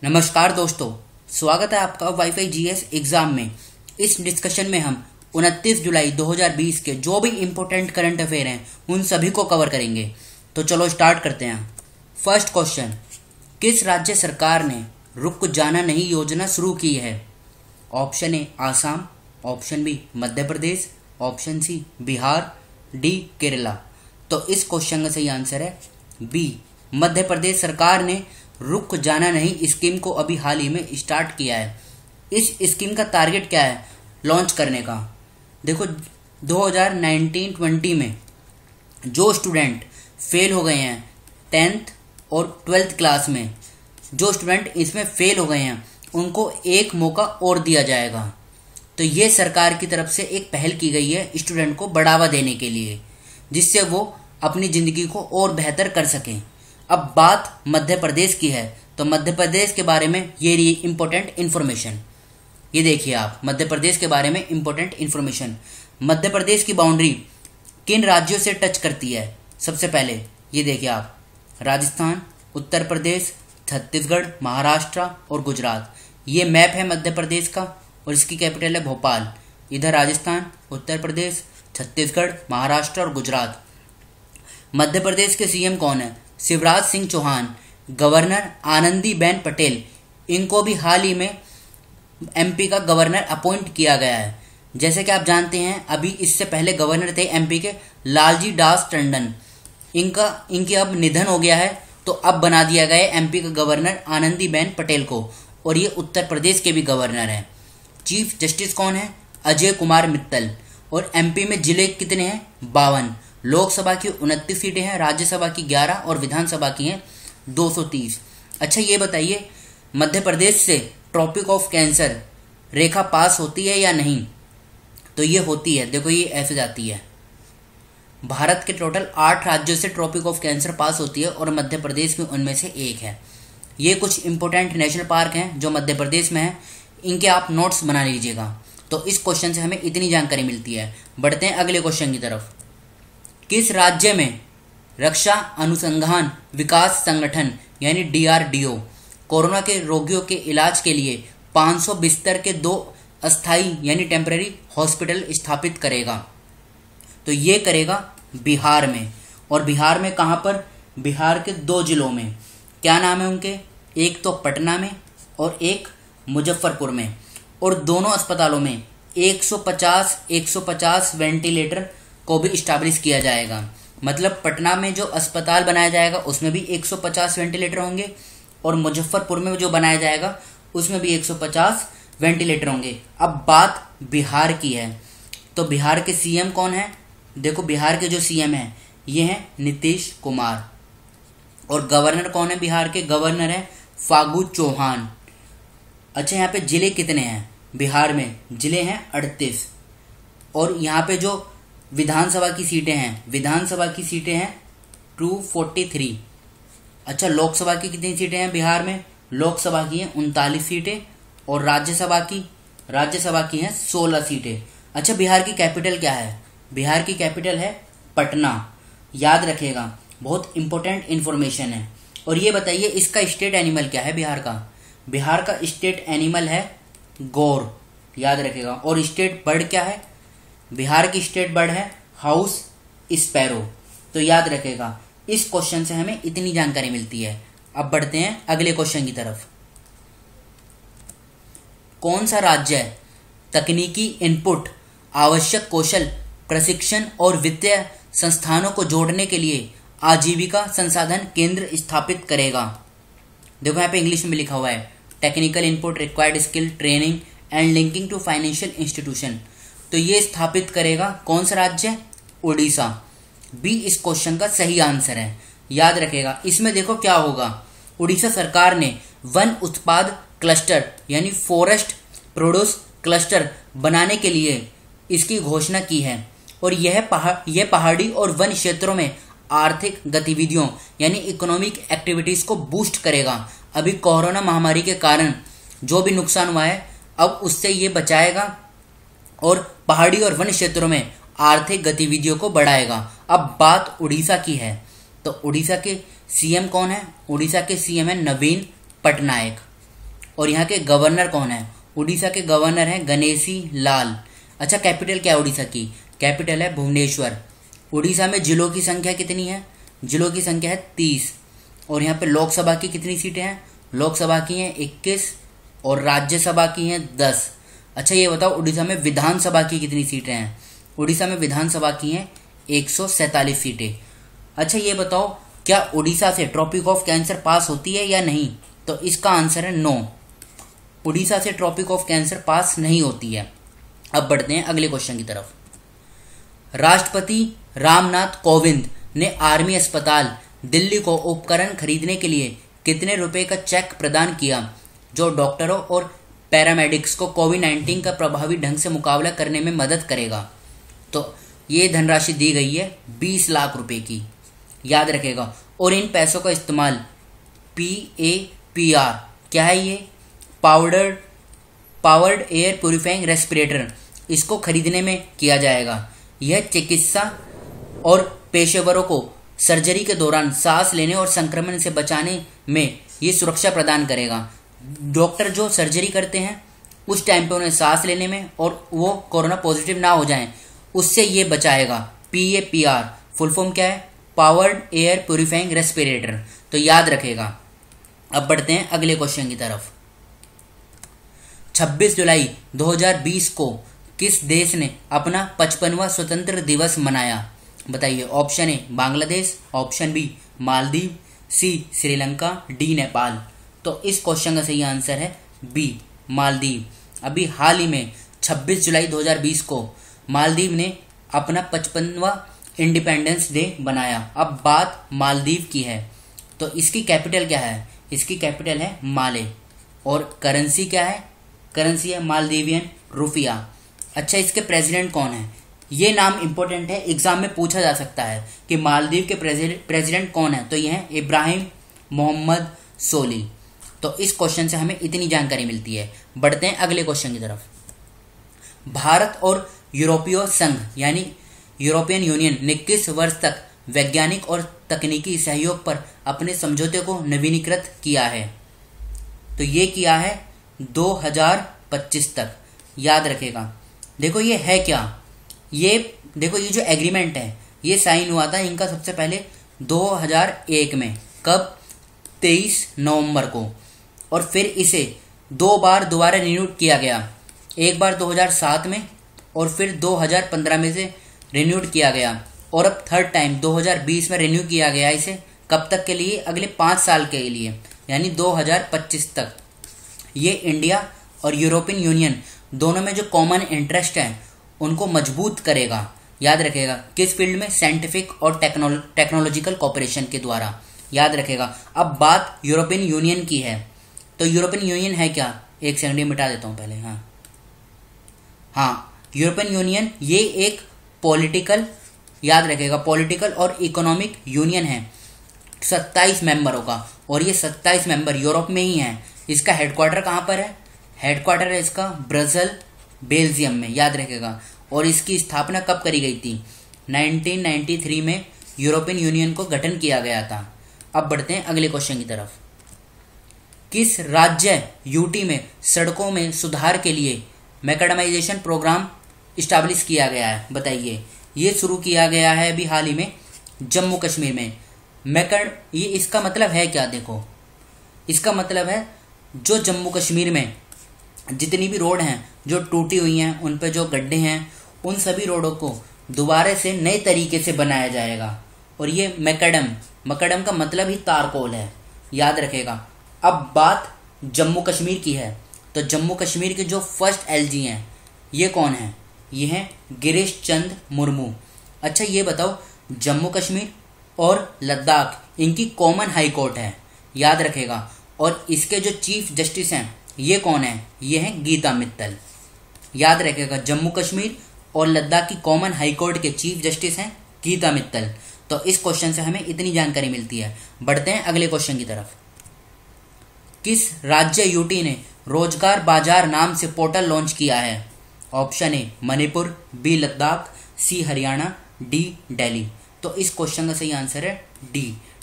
नमस्कार दोस्तों, स्वागत है आपका वाईफाई जीएस एग्जाम में। इस डिस्कशन में हम 29 जुलाई 2020 के जो भी इम्पोर्टेंट करंट अफेयर हैं उन सभी को कवर करेंगे। तो चलो स्टार्ट करते हैं। फर्स्ट क्वेश्चन, किस राज्य सरकार ने रुक जाना नहीं योजना शुरू की है? Option A Assam, option B Madhya Pradesh, option C Bihar, D Kerala. तो इस क्वेश्चन का सही आंसर है बी, मध्य प्रदेश सरकार ने रुक जाना नहीं स्कीम को अभी हाल ही में स्टार्ट किया है। इस स्कीम का टारगेट क्या है लॉन्च करने का? देखो 2019-20 में जो स्टूडेंट फेल हो गए हैं 10th और 12th क्लास में, जो स्टूडेंट इसमें फेल हो गए हैं उनको एक मौका और दिया जाएगा। तो ये सरकार की तरफ से एक पहल की गई है स्टूडेंट को बढ़ावा देने के लिए, जिससे वो अपनी ज़िंदगी को और बेहतर कर सकें। अब बात मध्य प्रदेश की है, तो मध्य प्रदेश के बारे में ये रही इंपॉर्टेंट इन्फॉर्मेशन। ये देखिए आप, मध्य प्रदेश के बारे में इंपॉर्टेंट इन्फॉर्मेशन। मध्य प्रदेश की बाउंड्री किन राज्यों से टच करती है? सबसे पहले ये देखिए आप, राजस्थान, उत्तर प्रदेश, छत्तीसगढ़, महाराष्ट्र और गुजरात। ये मैप है मध्य प्रदेश का और इसकी कैपिटल है भोपाल। इधर राजस्थान, उत्तर प्रदेश, छत्तीसगढ़, महाराष्ट्र और गुजरात। मध्य प्रदेश के सीएम कौन है? शिवराज सिंह चौहान। गवर्नर आनंदीबेन पटेल, इनको भी हाल ही में एमपी का गवर्नर अपॉइंट किया गया है। जैसे कि आप जानते हैं, अभी इससे पहले गवर्नर थे एमपी के लालजी दास टंडन। इनकी अब निधन हो गया है, तो अब बना दिया गया है एमपी का गवर्नर आनंदीबेन पटेल को, और ये उत्तर प्रदेश के भी गवर्नर हैं। चीफ जस्टिस कौन है? अजय कुमार मित्तल। और एमपी में जिले कितने हैं? 52। लोकसभा की 29 सीटें हैं, राज्यसभा की 11 और विधानसभा की हैं 230। अच्छा ये बताइए, मध्य प्रदेश से ट्रॉपिक ऑफ कैंसर रेखा पास होती है या नहीं? तो ये होती है। देखो ये ऐसे जाती है। भारत के टोटल 8 राज्यों से ट्रॉपिक ऑफ कैंसर पास होती है और मध्य प्रदेश में उनमें से एक है। ये कुछ इंपॉर्टेंट नेशनल पार्क हैं जो मध्य प्रदेश में हैं, इनके आप नोट्स बना लीजिएगा। तो इस क्वेश्चन से हमें इतनी जानकारी मिलती है। बढ़ते हैं अगले क्वेश्चन की तरफ। किस राज्य में रक्षा अनुसंधान विकास संगठन यानी डीआरडीओ कोरोना के रोगियों के इलाज के लिए 500 बिस्तर के 2 अस्थायी यानी टेम्पररी हॉस्पिटल स्थापित करेगा? तो ये करेगा बिहार में। और बिहार में कहाँ पर? बिहार के 2 जिलों में। क्या नाम है उनके? एक तो पटना में और एक मुजफ्फरपुर में। और दोनों अस्पतालों में 150 वेंटिलेटर को भी स्टैब्लिश किया जाएगा। मतलब पटना में जो अस्पताल बनाया जाएगा उसमें भी 150 वेंटिलेटर होंगे, और मुजफ्फरपुर में जो बनाया जाएगा उसमें भी 150 वेंटिलेटर होंगे। अब बात बिहार की है, तो बिहार के सीएम कौन है? देखो बिहार के जो सीएम हैं ये हैं नीतीश कुमार। और गवर्नर कौन है? बिहार के गवर्नर है फागू चौहान। अच्छा यहाँ पे जिले कितने हैं? बिहार में जिले हैं 38। और यहाँ पे जो विधानसभा की सीटें हैं 243। अच्छा लोकसभा की कितनी सीटें हैं बिहार में? लोकसभा की हैं 39 सीटें और राज्यसभा की हैं 16 सीटें। अच्छा बिहार की कैपिटल क्या है? बिहार की कैपिटल है पटना। याद रखिएगा, बहुत इंपॉर्टेंट इन्फॉर्मेशन है। और ये बताइए इसका स्टेट एनिमल क्या है बिहार का? बिहार का स्टेट एनिमल है गौर। याद रखिएगा। और स्टेट बर्ड क्या है? बिहार की स्टेट बर्ड है हाउस स्पैरो। तो याद रखेगा, इस क्वेश्चन से हमें इतनी जानकारी मिलती है। अब बढ़ते हैं अगले क्वेश्चन की तरफ। कौन सा राज्य तकनीकी इनपुट, आवश्यक कौशल प्रशिक्षण और वित्तीय संस्थानों को जोड़ने के लिए आजीविका संसाधन केंद्र स्थापित करेगा? देखो यहाँ पे इंग्लिश में लिखा हुआ है technical input required skill training and linking to financial institution. तो ये स्थापित करेगा कौन सा राज्य? उड़ीसा। बी इस क्वेश्चन का सही आंसर है। याद रखेगा, इसमें देखो क्या होगा। उड़ीसा सरकार ने वन उत्पाद क्लस्टर यानी फॉरेस्ट प्रोड्यूस क्लस्टर बनाने के लिए इसकी घोषणा की है। और यह पहाड़ी और वन क्षेत्रों में आर्थिक गतिविधियों यानी इकोनॉमिक एक्टिविटीज को बूस्ट करेगा। अभी कोरोना महामारी के कारण जो भी नुकसान हुआ है अब उससे ये बचाएगा और पहाड़ी और वन क्षेत्रों में आर्थिक गतिविधियों को बढ़ाएगा। अब बात उड़ीसा की है, तो उड़ीसा के सीएम कौन है? उड़ीसा के सीएम है नवीन पटनायक। और यहाँ के गवर्नर कौन है? उड़ीसा के गवर्नर हैं गणेशी लाल। अच्छा, कैपिटल क्या है उड़ीसा की? कैपिटल है भुवनेश्वर। उड़ीसा में जिलों की संख्या कितनी है? जिलों की संख्या है 30। और यहाँ पे लोकसभा की कितनी सीटें हैं? लोकसभा की हैं 21 और राज्यसभा की हैं 10। अच्छा, ये बताओ उड़ीसा में विधानसभा की कितनी सीटें हैं? उड़ीसा में विधानसभा की हैं 147 सीटें। अच्छा, ये बताओ क्या उड़ीसा से ट्रॉपिक ऑफ कैंसर पास होती है या नहीं? तो इसका आंसर है नो, उड़ीसा से ट्रॉपिक ऑफ कैंसर पास नहीं होती है। अब बढ़ते हैं अगले क्वेश्चन की तरफ। राष्ट्रपति रामनाथ कोविंद ने आर्मी अस्पताल दिल्ली को उपकरण खरीदने के लिए कितने रुपए का चेक प्रदान किया जो डॉक्टरों और पैरामेडिक्स को कोविड-19 का प्रभावी ढंग से मुकाबला करने में मदद करेगा? तो ये धनराशि दी गई है 20 लाख रुपए की, याद रखेगा। और इन पैसों का इस्तेमाल PAPR क्या है? ये पावर्ड एयर प्यूरिफाइंग रेस्पिरेटर, इसको खरीदने में किया जाएगा। यह चिकित्सा और पेशेवरों को सर्जरी के दौरान सांस लेने और संक्रमण से बचाने में ये सुरक्षा प्रदान करेगा। डॉक्टर जो सर्जरी करते हैं उस टाइम पे उन्हें सांस लेने में और वो कोरोना पॉजिटिव ना हो जाएं, उससे ये बचाएगा। PAPR फुल फॉर्म क्या है? पावर्ड एयर प्यूरिफाइंग रेस्पिरेटर, तो याद रखेगा। अब बढ़ते हैं अगले क्वेश्चन की तरफ। 26 जुलाई 2020 को किस देश ने अपना 55वां स्वतंत्र दिवस मनाया? बताइए। Option A Bangladesh, option B Maldives, C Sri Lanka, D Nepal. तो इस क्वेश्चन का सही आंसर है बी मालदीव। अभी हाल ही में 26 जुलाई 2020 को मालदीव ने अपना 55वां इंडिपेंडेंस डे बनाया। अब बात मालदीव की है, तो इसकी कैपिटल क्या है? इसकी कैपिटल है माले। और करेंसी क्या है? करेंसी है मालदीवियन रुपया। अच्छा, इसके प्रेसिडेंट कौन है? ये नाम इंपॉर्टेंट है, एग्जाम में पूछा जा सकता है कि मालदीव के प्रेसिडेंट कौन है। तो ये है इब्राहिम मोहम्मद सोली। तो इस क्वेश्चन से हमें इतनी जानकारी मिलती है। बढ़ते हैं अगले क्वेश्चन की तरफ। भारत और यूरोपीय संघ यानी यूरोपियन यूनियन ने किस वर्ष तक वैज्ञानिक और तकनीकी सहयोग पर अपने समझौते को नवीनीकृत किया है? तो ये किया है 2025 तक, याद रखेगा। देखो ये है क्या? ये देखो, ये जो एग्रीमेंट है ये साइन हुआ था इनका सबसे पहले 2001 में। कब? 23 नवंबर को। और फिर इसे 2 बार दोबारा रिन्यूड किया गया, एक बार 2007 में और फिर 2015 में से रिन्यूड किया गया। और अब थर्ड टाइम 2020 में रिन्यू किया गया इसे। कब तक के लिए? अगले 5 साल के लिए, यानी 2025 तक। ये इंडिया और यूरोपियन यूनियन दोनों में जो कॉमन इंटरेस्ट है उनको मजबूत करेगा, याद रखेगा। किस फील्ड में? साइंटिफिक और टेक्नोलॉजिकल कॉपरेशन के द्वारा, याद रखेगा। अब बात यूरोपियन यूनियन की है, तो यूरोपियन यूनियन है क्या? एक सेकंड मिटा देता हूं पहले। हाँ, यूरोपियन यूनियन ये एक पॉलिटिकल, याद रखेगा, पॉलिटिकल और इकोनॉमिक यूनियन है 27 मेंबरों का। और ये 27 मेंबर यूरोप में ही हैं। इसका हेडक्वार्टर कहाँ पर है? हेडक्वार्टर है इसका ब्रसेल, बेल्जियम में, याद रखेगा। और इसकी स्थापना कब करी गई थी? 1993 में यूरोपियन यूनियन को गठन किया गया था। अब बढ़ते हैं अगले क्वेश्चन की तरफ। किस राज्य यूटी में सड़कों में सुधार के लिए मैकडेमाइजेशन प्रोग्राम इस्टेब्लिश किया गया है? बताइए। ये शुरू किया गया है अभी हाल ही में जम्मू कश्मीर में। ये इसका मतलब है क्या? देखो, इसका मतलब है जो जम्मू कश्मीर में जितनी भी रोड हैं जो टूटी हुई हैं, उन पे जो गड्ढे हैं, उन सभी रोडों को दोबारा से नए तरीके से बनाया जाएगा। और ये मकड़म का मतलब ही तारकोल है, याद रखेगा। अब बात जम्मू कश्मीर की है, तो जम्मू कश्मीर के जो फर्स्ट एलजी हैं ये कौन है? ये हैं गिरीश चंद मुर्मू। अच्छा, ये बताओ, जम्मू कश्मीर और लद्दाख इनकी कॉमन हाई कोर्ट है, याद रखेगा। और इसके जो चीफ जस्टिस हैं ये कौन है? ये हैं गीता मित्तल, याद रखेगा। जम्मू कश्मीर और लद्दाख की कॉमन हाई कोर्ट के चीफ जस्टिस हैं गीता मित्तल। तो इस क्वेश्चन से हमें इतनी जानकारी मिलती है। बढ़ते हैं अगले क्वेश्चन की तरफ। किस राज्य यूटी ने रोजगार बाजार नाम से पोर्टल लॉन्च किया है? Option A Manipur, B Ladakh, C Haryana, D Delhi. तो इस क्वेश्चन का सही आंसर है डी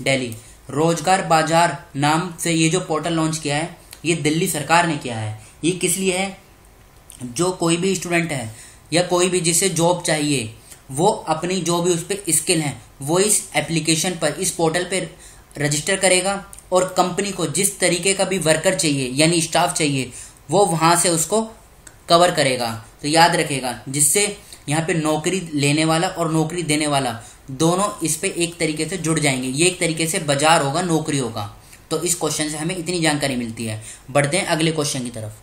दिल्ली। रोजगार बाजार नाम से ये जो पोर्टल लॉन्च किया है ये दिल्ली सरकार ने किया है। ये किस लिए है? जो कोई भी स्टूडेंट है या कोई भी जिसे जॉब चाहिए, वो अपनी जो भी उस पर स्किल है वो इस एप्लीकेशन पर, इस पोर्टल पर रजिस्टर करेगा और कंपनी को जिस तरीके का भी वर्कर चाहिए यानी स्टाफ चाहिए वो वहाँ से उसको कवर करेगा। तो याद रखेगा, जिससे यहाँ पे नौकरी लेने वाला और नौकरी देने वाला दोनों इस पे एक तरीके से जुड़ जाएंगे। ये एक तरीके से बाजार होगा, नौकरी होगा। तो इस क्वेश्चन से हमें इतनी जानकारी मिलती है। बढ़ते हैं अगले क्वेश्चन की तरफ।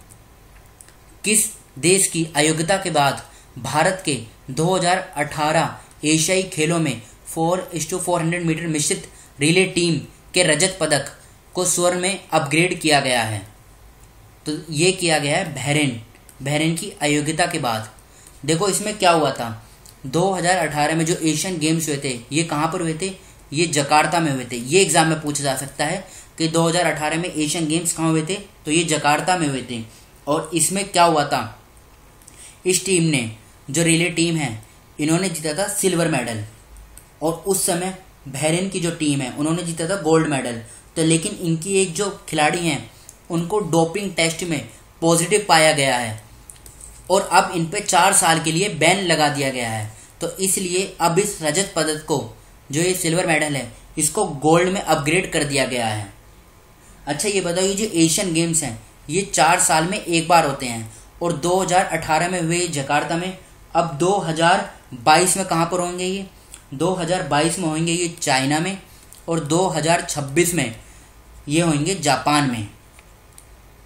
किस देश की अयोग्यता के बाद भारत के 2018 एशियाई खेलों में 4:400 मीटर मिश्रित रिले टीम के रजत पदक को स्वर्ण में अपग्रेड किया गया है? तो ये किया गया है बहरीन की अयोग्यता के बाद। देखो इसमें क्या हुआ था, 2018 में जो एशियन गेम्स हुए थे ये कहाँ पर हुए थे? ये जकार्ता में हुए थे। ये एग्जाम में पूछा जा सकता है कि 2018 में एशियन गेम्स कहाँ हुए थे, तो ये जकार्ता में हुए थे। और इसमें क्या हुआ था, इस टीम ने, जो रिले टीम है, इन्होंने जीता था सिल्वर मेडल, और उस समय बहरीन की जो टीम है उन्होंने जीता था गोल्ड मेडल। तो लेकिन इनकी एक जो खिलाड़ी हैं उनको डोपिंग टेस्ट में पॉजिटिव पाया गया है और अब इन पे 4 साल के लिए बैन लगा दिया गया है। तो इसलिए अब इस रजत पदक को, जो ये सिल्वर मेडल है, इसको गोल्ड में अपग्रेड कर दिया गया है। अच्छा ये बताओ, ये जो एशियन गेम्स हैं ये 4 साल में एक बार होते हैं और 2018 में हुए जकार्ता में, अब 2022 में कहाँ पर होंगे ये? 2022 में होंगे ये चाइना में, और 2026 में ये होंगे जापान में।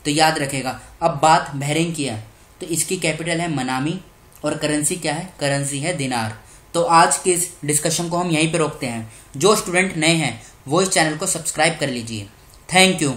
तो याद रखेगा। अब बात बहरीन की है, तो इसकी कैपिटल है मनामी और करेंसी क्या है? करेंसी है दिनार। तो आज के इस डिस्कशन को हम यहीं पे रोकते हैं। जो स्टूडेंट नए हैं वो इस चैनल को सब्सक्राइब कर लीजिए। Thank you.